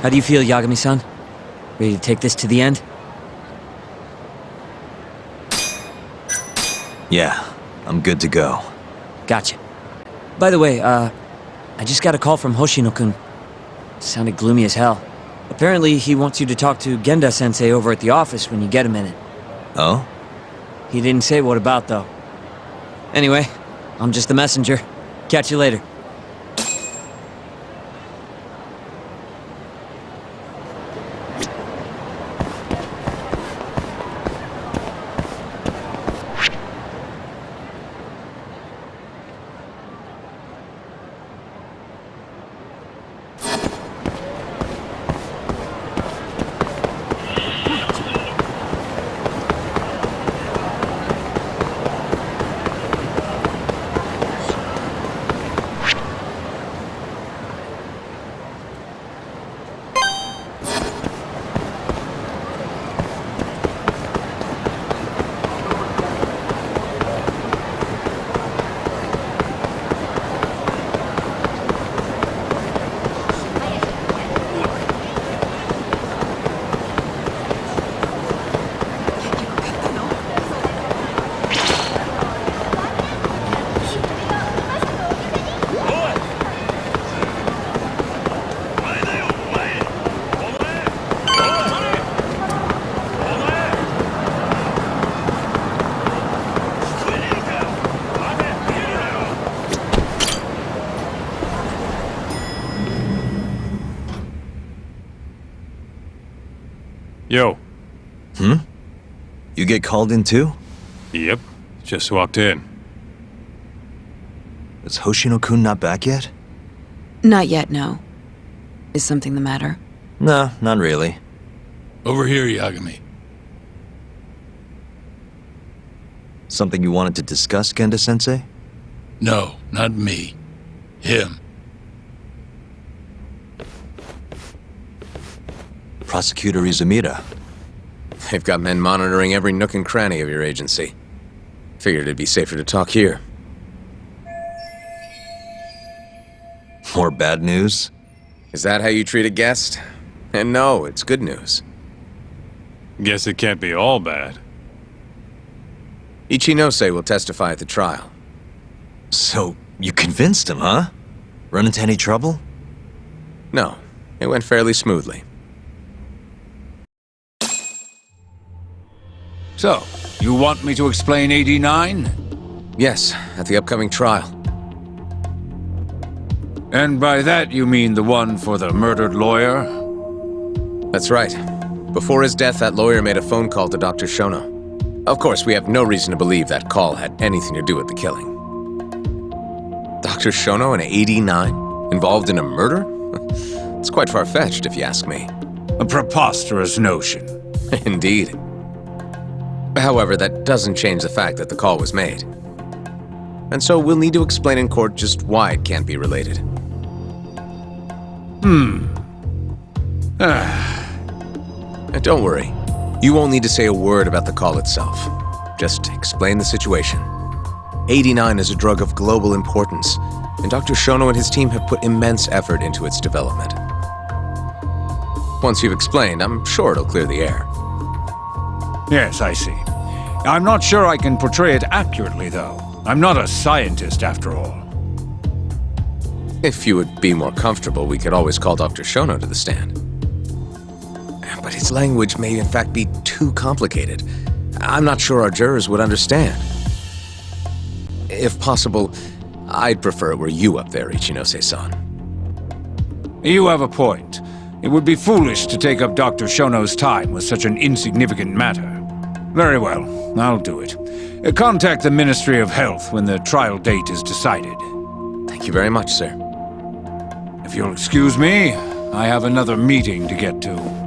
How do you feel, Yagami-san? Ready to take this to the end? Yeah, I'm good to go. Gotcha. By the way, I just got a call from Hoshino-kun. Sounded gloomy as hell. Apparently, he wants you to talk to Genda-sensei over at the office when you get a minute. Oh? He didn't say what about, though. Anyway, I'm just the messenger. Catch you later. Yo. You get called in too? Yep. Just walked in. Is Hoshino-kun not back yet? Not yet, no. Is something the matter? No, not really. Over here, Yagami. Something you wanted to discuss, Genda-sensei? No, not me. Him. Prosecutor Izumida. They've got men monitoring every nook and cranny of your agency. Figured it'd be safer to talk here. More bad news? Is that how you treat a guest? And no, it's good news. Guess it can't be all bad. Ichinose will testify at the trial. So, you convinced him, huh? Run into any trouble? No, it went fairly smoothly. So, you want me to explain 89? Yes, at the upcoming trial. And by that you mean the one for the murdered lawyer? That's right. Before his death, that lawyer made a phone call to Dr. Shono. Of course, we have no reason to believe that call had anything to do with the killing. Dr. Shono in 89? Involved in a murder? It's quite far-fetched, if you ask me. A preposterous notion. Indeed. However, that doesn't change the fact that the call was made. And so we'll need to explain in court just why it can't be related. And don't worry. You won't need to say a word about the call itself. Just explain the situation. 89 is a drug of global importance, and Dr. Shono and his team have put immense effort into its development. Once you've explained, I'm sure it'll clear the air. Yes, I see. I'm not sure I can portray it accurately, though. I'm not a scientist, after all. If you would be more comfortable, we could always call Dr. Shono to the stand. But his language may in fact be too complicated. I'm not sure our jurors would understand. If possible, I'd prefer it were you up there, Ichinose-san. You have a point. It would be foolish to take up Dr. Shono's time with such an insignificant matter. Very well, I'll do it. Contact the Ministry of Health when the trial date is decided. Thank you very much, sir. If you'll excuse me, I have another meeting to get to.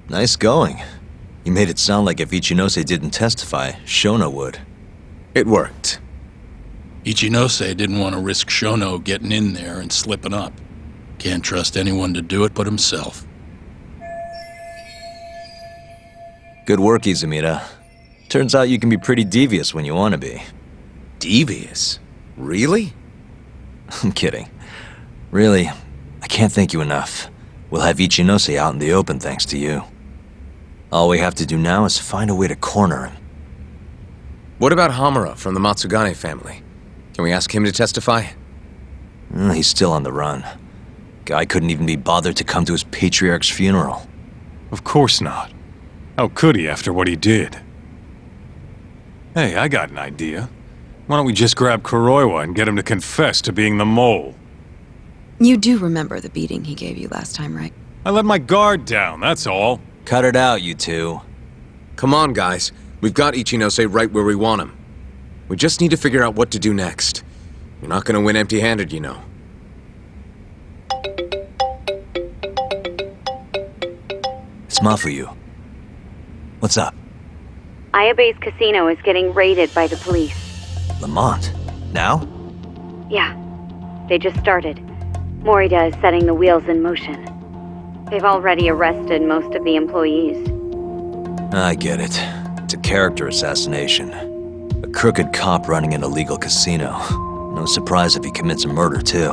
Nice going. You made it sound like if Ichinose didn't testify, Shono would. It worked. Ichinose didn't want to risk Shono getting in there and slipping up. Can't trust anyone to do it but himself. Good work, Izumida. Turns out you can be pretty devious when you want to be. Devious? Really? I'm kidding. Really, I can't thank you enough. We'll have Ichinose out in the open thanks to you. All we have to do now is find a way to corner him. What about Hamura from the Matsugane family? Can we ask him to testify? He's still on the run. Guy couldn't even be bothered to come to his patriarch's funeral. Of course not. How could he after what he did? Hey, I got an idea. Why don't we just grab Kuroiwa and get him to confess to being the mole? You do remember the beating he gave you last time, right? I let my guard down, that's all. Cut it out, you two. Come on, guys. We've got Ichinose right where we want him. We just need to figure out what to do next. You're not gonna win empty-handed, you know. It's Mafuyu. What's up? Ayabe's casino is getting raided by the police. Lamont? Now? Yeah, they just started. Morita is setting the wheels in motion. They've already arrested most of the employees. I get it. It's a character assassination. A crooked cop running an illegal casino. No surprise if he commits a murder, too.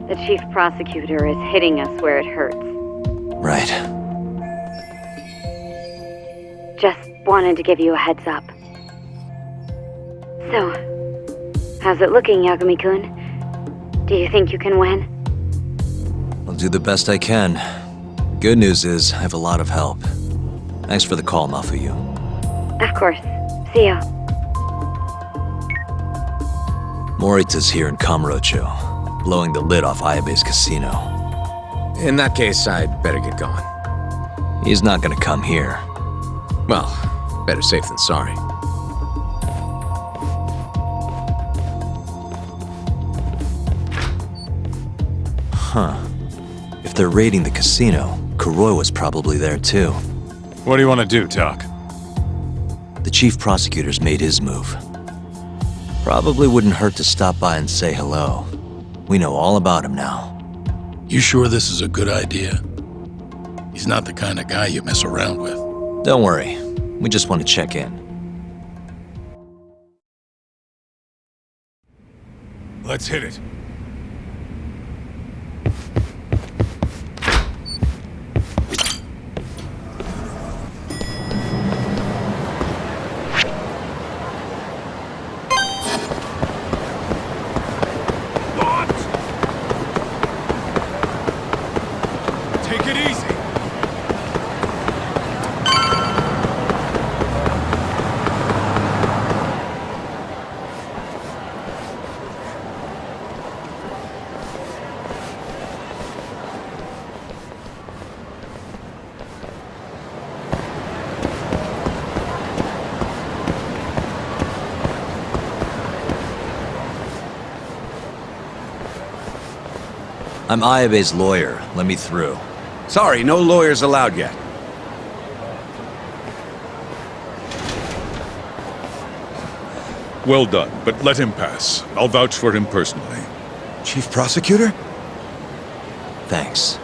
The chief prosecutor is hitting us where it hurts. Right. Just wanted to give you a heads up. So, how's it looking, Yagami-kun? Do you think you can win? I'll do the best I can. Good news is, I have a lot of help. Thanks for the call, Mafuyu. Of course. See ya. Morita's here in Kamurocho, blowing the lid off Ayabe's casino. In that case, I'd better get going. He's not gonna come here. Well, better safe than sorry. Huh. If they're raiding the casino, Kuroiwa's probably there too. What do you want to do, Doc? The chief prosecutor's made his move. Probably wouldn't hurt to stop by and say hello. We know all about him now. You sure this is a good idea? He's not the kind of guy you mess around with. Don't worry. We just want to check in. Let's hit it. Take it easy. I'm Ayabe's lawyer. Let me through. Sorry, no lawyers allowed yet. Well done, but let him pass. I'll vouch for him personally. Chief Prosecutor? Thanks.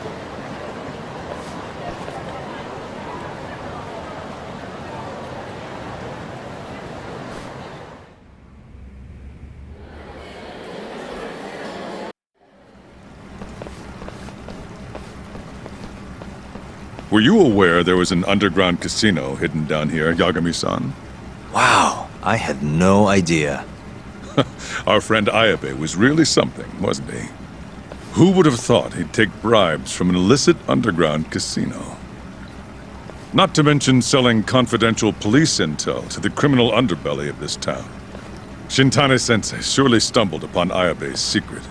Were you aware there was an underground casino hidden down here, Yagami-san? Wow, I had no idea. Our friend Ayabe was really something, wasn't he? Who would have thought he'd take bribes from an illicit underground casino? Not to mention selling confidential police intel to the criminal underbelly of this town. Shintane-sensei surely stumbled upon Ayabe's secret.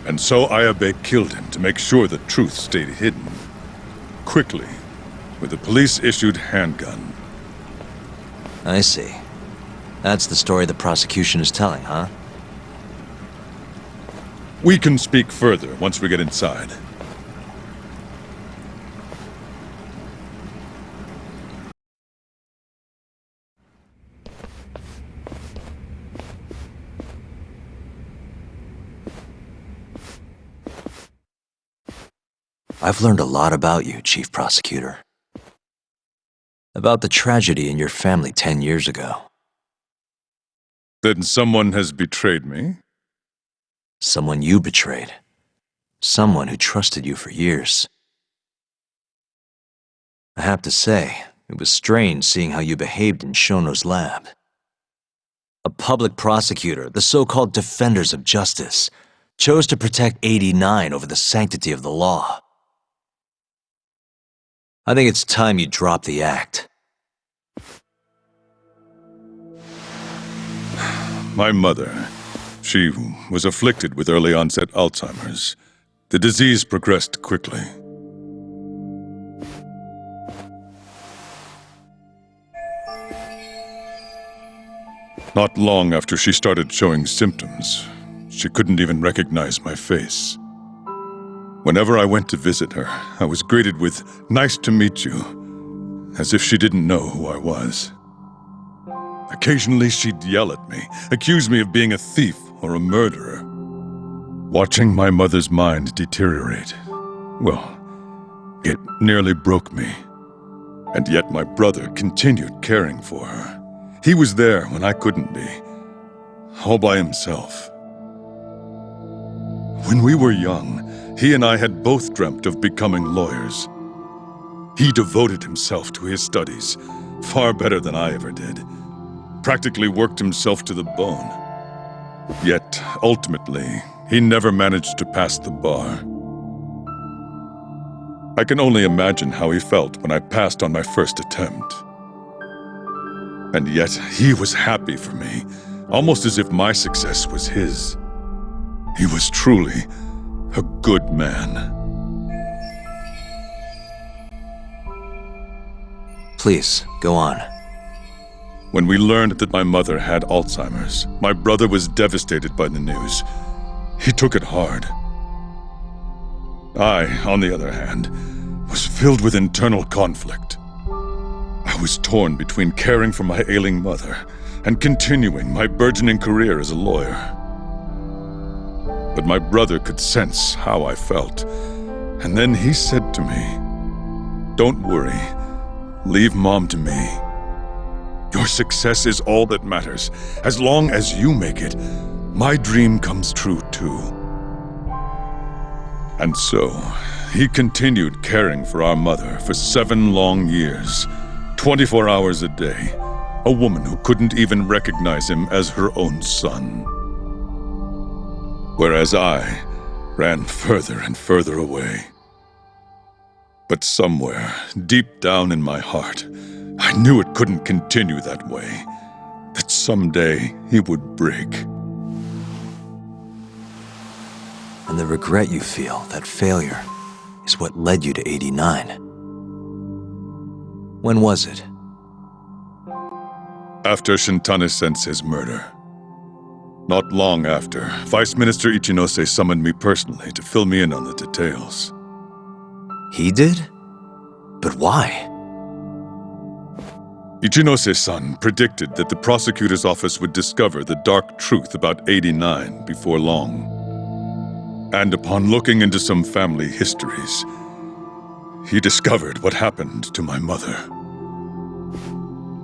And so Ayabe killed him to make sure the truth stayed hidden. Quickly, with a police-issued handgun. I see. That's the story the prosecution is telling, huh? We can speak further once we get inside. I've learned a lot about you, Chief Prosecutor. About the tragedy in your family 10 years ago. Then someone has betrayed me? Someone you betrayed. Someone who trusted you for years. I have to say, it was strange seeing how you behaved in Shono's lab. A public prosecutor, the so-called defenders of justice, chose to protect 89 over the sanctity of the law. I think it's time you drop the act. My mother, she was afflicted with early onset Alzheimer's. The disease progressed quickly. Not long after she started showing symptoms, she couldn't even recognize my face. Whenever I went to visit her, I was greeted with, "Nice to meet you," as if she didn't know who I was. Occasionally she'd yell at me, accuse me of being a thief or a murderer. Watching my mother's mind deteriorate, well, it nearly broke me. And yet my brother continued caring for her. He was there when I couldn't be, all by himself. When we were young, he and I had both dreamt of becoming lawyers. He devoted himself to his studies, far better than I ever did. Practically worked himself to the bone. Yet, ultimately, he never managed to pass the bar. I can only imagine how he felt when I passed on my first attempt. And yet, he was happy for me, almost as if my success was his. He was truly a good man. Please, go on. When we learned that my mother had Alzheimer's, my brother was devastated by the news. He took it hard. I, on the other hand, was filled with internal conflict. I was torn between caring for my ailing mother and continuing my burgeoning career as a lawyer. But my brother could sense how I felt, and then he said to me, "Don't worry, leave Mom to me. Your success is all that matters. As long as you make it, my dream comes true too." And so, he continued caring for our mother for 7 long years, 24 hours a day, a woman who couldn't even recognize him as her own son. Whereas I ran further and further away. But somewhere, deep down in my heart, I knew it couldn't continue that way, that someday he would break. And the regret you feel, that failure, is what led you to 89. When was it? After Shintane-sensei's murder. Not long after, Vice Minister Ichinose summoned me personally to fill me in on the details. He did? But why? Ichinose-san predicted that the prosecutor's office would discover the dark truth about 89 before long. And upon looking into some family histories, he discovered what happened to my mother.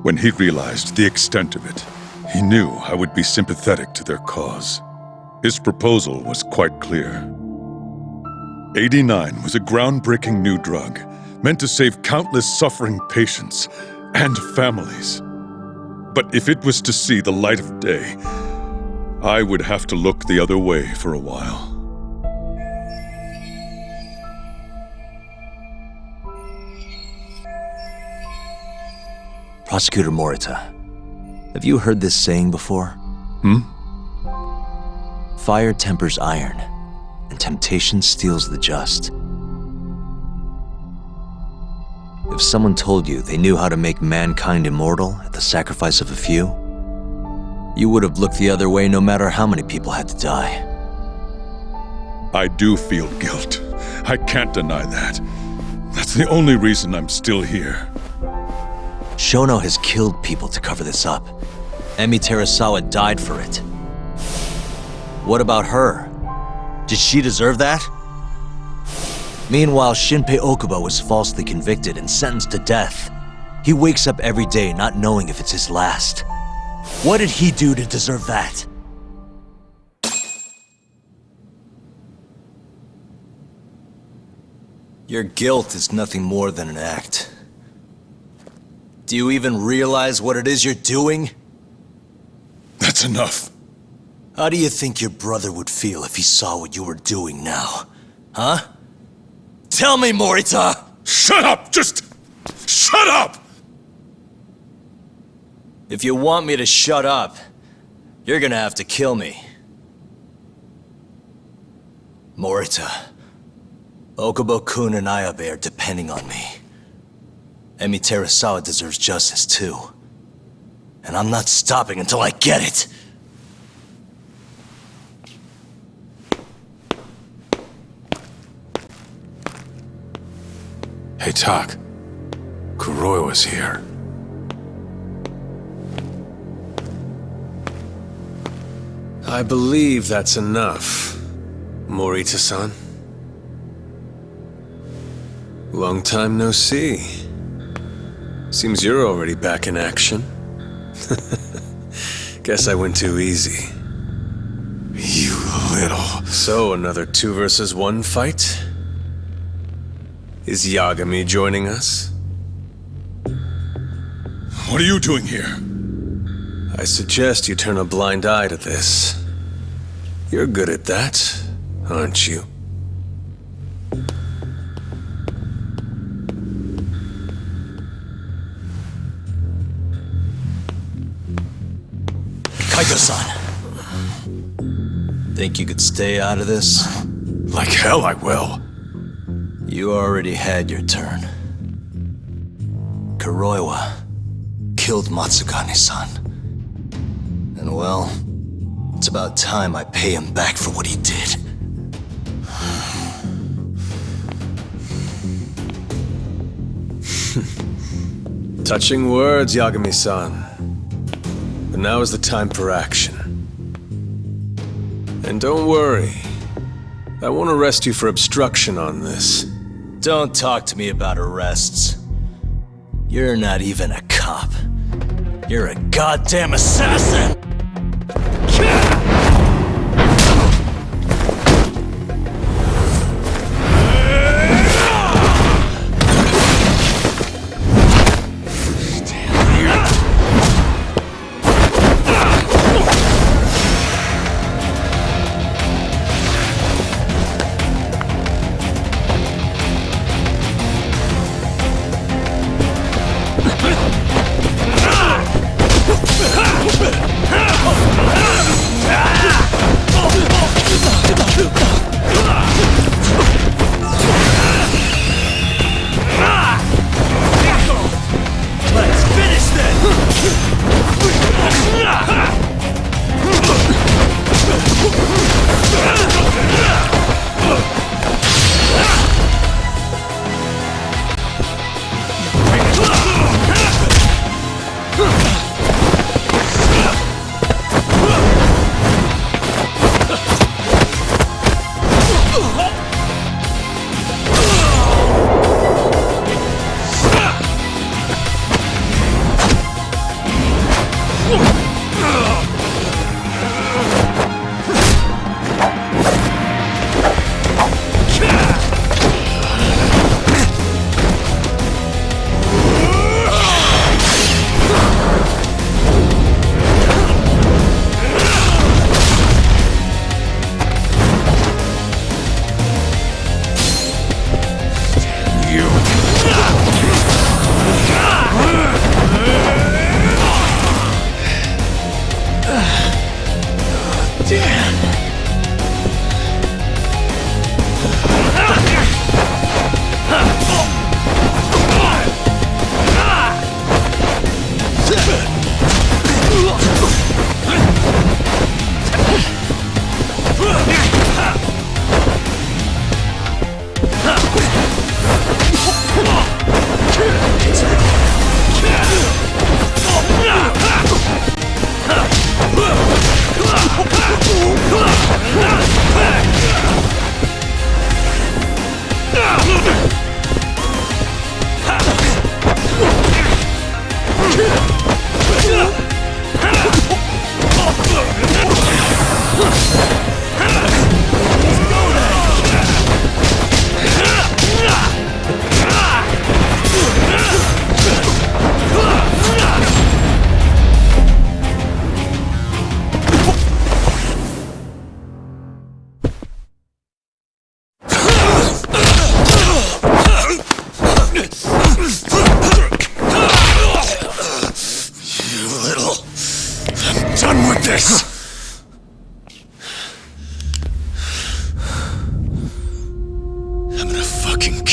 When he realized the extent of it, he knew I would be sympathetic to their cause. His proposal was quite clear. 89 was a groundbreaking new drug meant to save countless suffering patients and families. But if it was to see the light of day, I would have to look the other way for a while. Prosecutor Morita, have you heard this saying before? Fire tempers iron, and temptation steals the just. If someone told you they knew how to make mankind immortal at the sacrifice of a few, you would have looked the other way no matter how many people had to die. I do feel guilt. I can't deny that. That's the only reason I'm still here. Shono has killed people to cover this up. Emi Terasawa died for it. What about her? Did she deserve that? Meanwhile, Shinpei Okubo was falsely convicted and sentenced to death. He wakes up every day not knowing if it's his last. What did he do to deserve that? Your guilt is nothing more than an act. Do you even realize what it is you're doing? That's enough. How do you think your brother would feel if he saw what you were doing now? Huh? Tell me, Morita! Shut up! Just shut up! If you want me to shut up, you're gonna have to kill me. Morita, Okubo-kun and Ayabe are depending on me. Emi Terasawa deserves justice too. And I'm not stopping until I get it! Hey, Tak. Kuroiwa's here. I believe that's enough, Morita-san. Long time no see. Seems you're already back in action. Guess I went too easy. You little... So, another 2 versus 1 fight? Is Yagami joining us? What are you doing here? I suggest you turn a blind eye to this. You're good at that, aren't you? Kaito-san. Think you could stay out of this? Like hell I will. You already had your turn. Kuroiwa killed Matsugane-san. And well, it's about time I pay him back for what he did. Touching words, Yagami-san. But now is the time for action. And don't worry, I won't arrest you for obstruction on this. Don't talk to me about arrests. You're not even a cop. You're a goddamn assassin!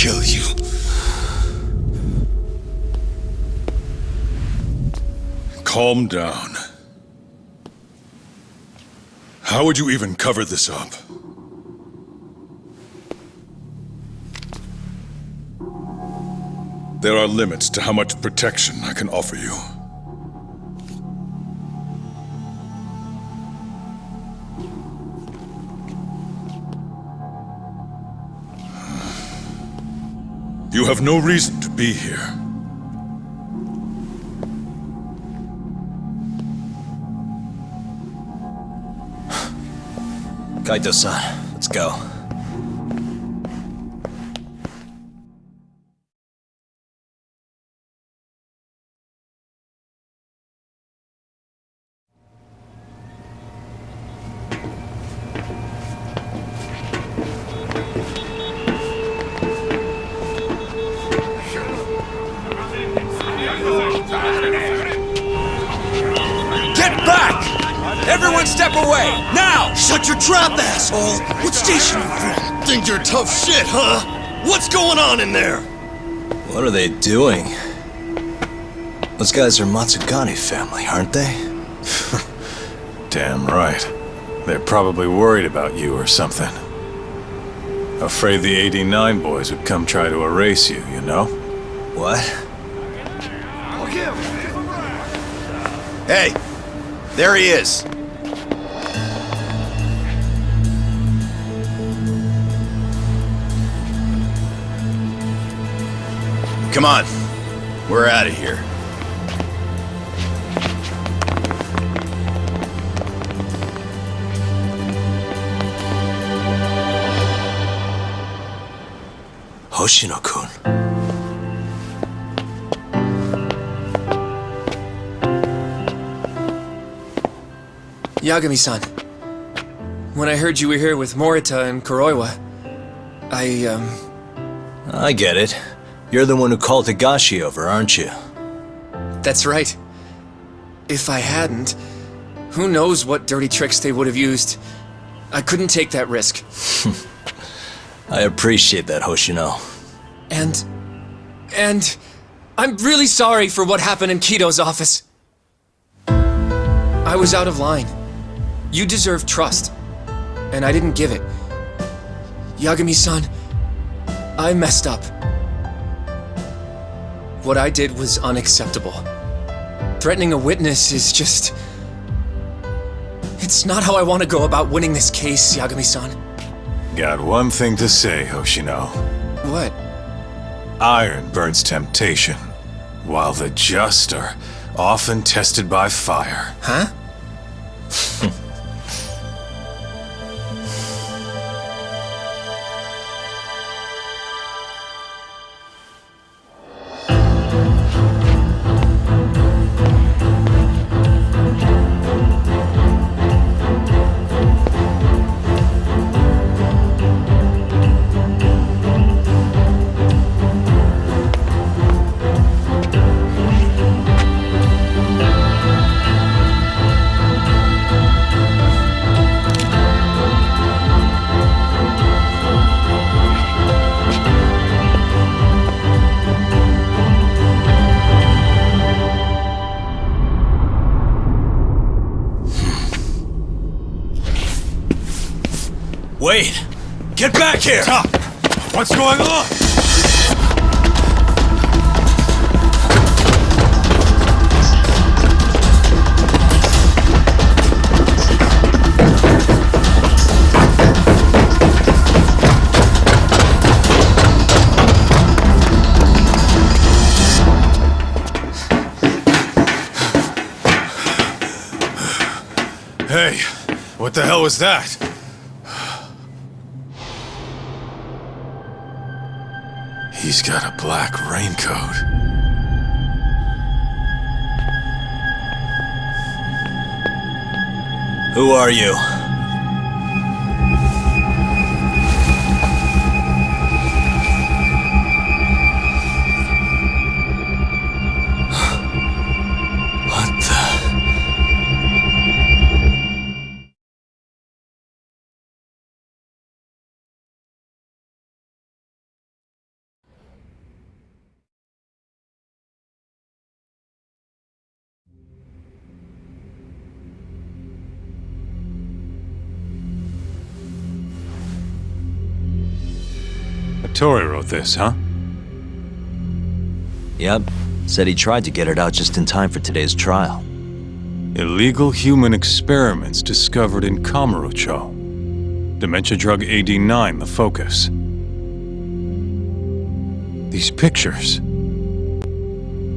kill you. Calm down. How would you even cover this up? There are limits to how much protection I can offer you. You have no reason to be here. Kaito-san, let's go. Get back! Everyone step away, now! Shut your trap, asshole! What station you from? Think you're tough shit, huh? What's going on in there? What are they doing? Those guys are Matsugane family, aren't they? Damn right. They're probably worried about you or something. Afraid the 89 boys would come try to erase you, you know? What? Hey, there he is. Come on, we're out of here. Hoshino-kun. Yagami-san, when I heard you were here with Morita and Kuroiwa, I get it. You're the one who called Higashi over, aren't you? That's right. If I hadn't, who knows what dirty tricks they would have used. I couldn't take that risk. I appreciate that, Hoshino. And I'm really sorry for what happened in Kito's office. I was out of line. You deserve trust, and I didn't give it. Yagami-san, I messed up. What I did was unacceptable. Threatening a witness is just... It's not how I want to go about winning this case, Yagami-san. Got one thing to say, Hoshino. What? Iron burns temptation, while the just are often tested by fire. Huh? Wait! Get back here! Stop! What's going on? Hey, what the hell was that? He's got a black raincoat. Who are you? What the... Tori wrote this, huh? Yep. Said he tried to get it out just in time for today's trial. Illegal human experiments discovered in Kamurocho. Dementia drug AD9, the focus. These pictures.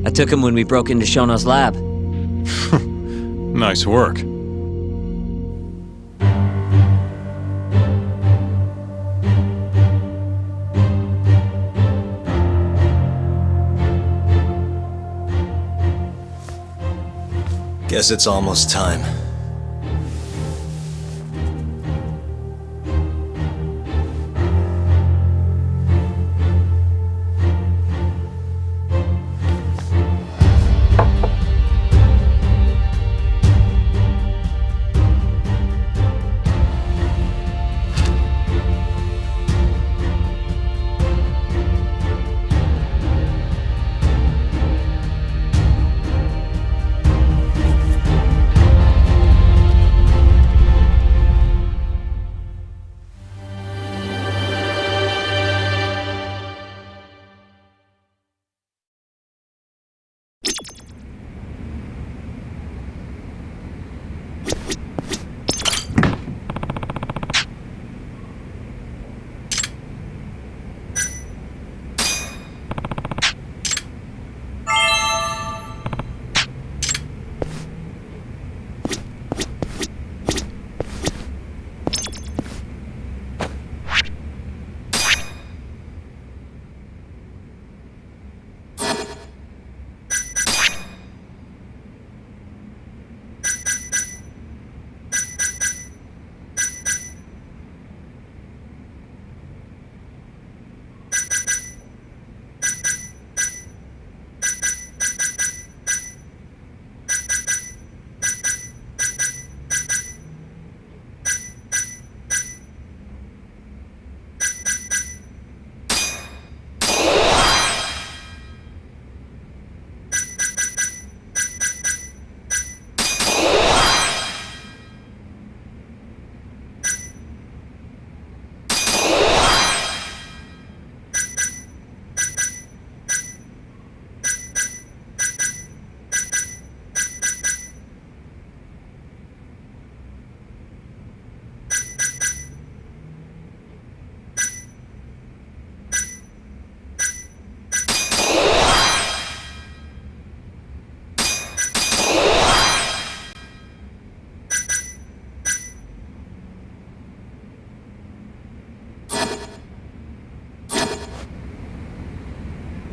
I took him when we broke into Shono's lab. Nice work. Guess it's almost time.